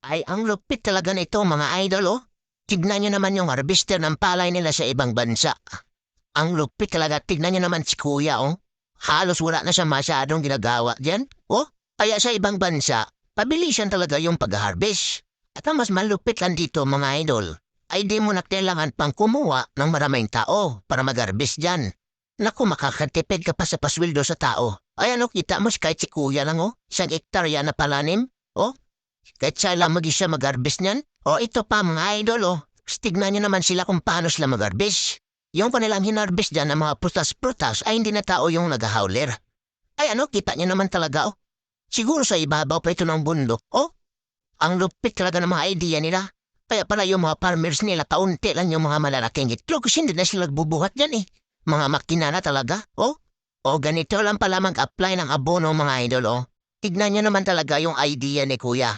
Ay, ang lupit talaga nito mga idol, oh. Tignan nyo naman yung harvester ng palay nila sa ibang bansa. Ang lupit talaga. Tignan nyo naman si kuya, oh. Halos wala na siya masyadong ginagawa dyan. Oh, kaya sa ibang bansa, pabilisan talaga yung pag-harvest. At ang mas malupit lang dito mga idol, ay di mo na kailangan pang kumuha ng maraming tao para mag-harvest dyan. Naku, makakatipid ka pa sa pasweldo sa tao. Ay ano, kita mo kahit si kuya lang, oh. Isang hektarya na palanim. Oh, kahit siya lang mag-isa mag-harvest niyan. O ito pa mga idol, oh. Tignan niyo naman sila kung paano sila mag-harvest. Yung kanilang hinarvest dyan ng mga prutas-prutas ay hindi na tao yung nag-howler. Ay ano, kita niyo naman talaga, oh. Siguro sa ibabaw pa ito ng bundok, oh. Ang lupit talaga ng mga idea nila. Kaya pala yung mga farmers nila kaunti lang yung mga malalaking itlog kasi hindi na sila nagbubuhat dyan eh. Mga makina na talaga, oh. O ganito lang pala mag-apply ng abono mga idol, oh. Tignan niyo naman talaga yung idea ni kuya.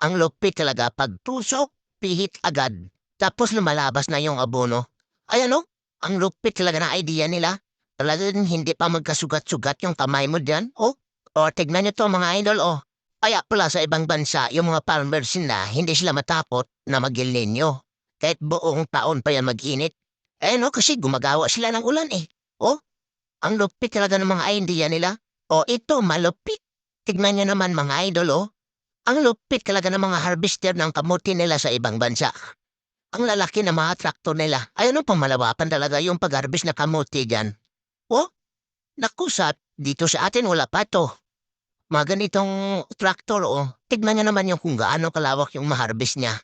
Ang lupit talaga pag tusok, pihit agad. Tapos lumalabas na yung abono. Ay ano? Ang lupit talaga na idea nila. Talagang hindi pa magkasugat-sugat yung kamay mo dyan, oh. O tignan niyo to mga idol, oh. Kaya pala sa ibang bansa, yung mga farmers na hindi sila matakot na mag-El kahit buong taon pa yan mag-init. Eh no, kasi gumagawa sila ng ulan eh. Oh, ang lupit talaga ng mga idea nila. O ito, malupit. Tignan niyo naman mga idol, oh. Ang lupit talaga ng mga harvester ng kamuti nila sa ibang bansa. Ang lalaki ng mga traktor nila. Ay ano pang malawapan talaga yung pag-harvest na kamuti dyan. Oh, naku dito sa atin wala pa to. Mga ganitong traktor, oh. Tignan niya naman yung kung gaano kalawak yung maharvest niya.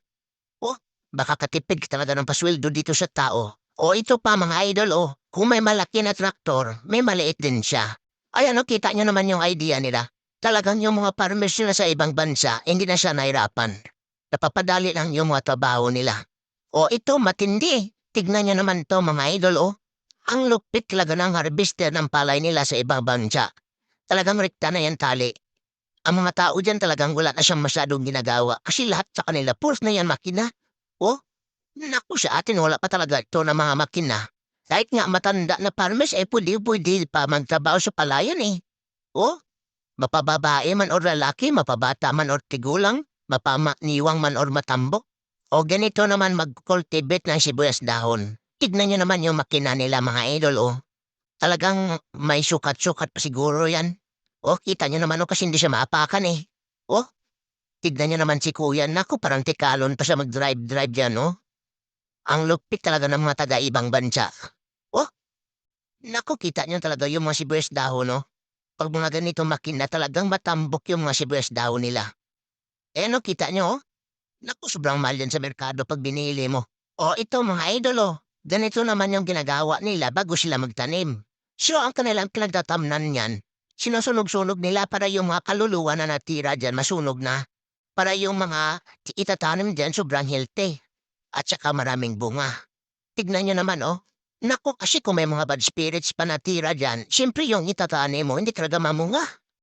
Oh, baka katipid ka talaga ng pasweldo dito sa tao. O ito pa mga idol, oh. Kung may malaki na traktor, may maliit din siya. Ay ano, kita niyo naman yung idea nila. Talagang yung mga farmers nila sa ibang bansa, hindi na siya nahirapan. Napapadali lang yung mga trabaho nila. O ito, matindi. Tignan niyo naman to mga idol, oh. Ang lupit talaga ng harvester ng palay nila sa ibang bansa. Talagang rekta na yan tali. Ang mga tao dyan talagang wala na siyang masyadong ginagawa kasi lahat sa kanila purs na yan makina. Oh, naku sa atin wala pa talaga ito na mga makina. Kahit nga matanda na farmers eh pwede pa magtrabaho sa palayan eh. Oh, mapababae man or lalaki, mapabata man or tigulang, mapamaniwang man or matambok. O ganito naman mag-cultivate ng sibuyas dahon. Tignan nyo naman yung makina nila mga idol oh. Talagang may sukat-sukat pa siguro yan. O kita nyo naman oh kasi hindi siya maapakan eh. O, tignan nyo naman si kuya. Naku parang tikalon pa siya mag-drive yan oh. Ang lupit talaga ng mga taga-ibang bansa. Oh, naku kita nyo talaga yung mga sibuyas dahon no. Pag mga ganito makina talagang matambok yung mga sibuyas dahon nila. Eh no, kita nyo oh. Naku, sobrang mahal yan sa merkado pag binili mo. O ito mga idolo, ganito naman yung ginagawa nila bago sila magtanim. So ang kanilang pinagtatamnan niyan, sinusunog-sunog nila para yung mga kaluluwa na natira dyan masunog na. Para yung mga itatanim dyan sobrang healthy. At saka maraming bunga. Tignan nyo naman oh. Naku, kasi kung may mga bad spirits pa natira dyan, siyempre yung itatanim mo hindi talaga mamunga.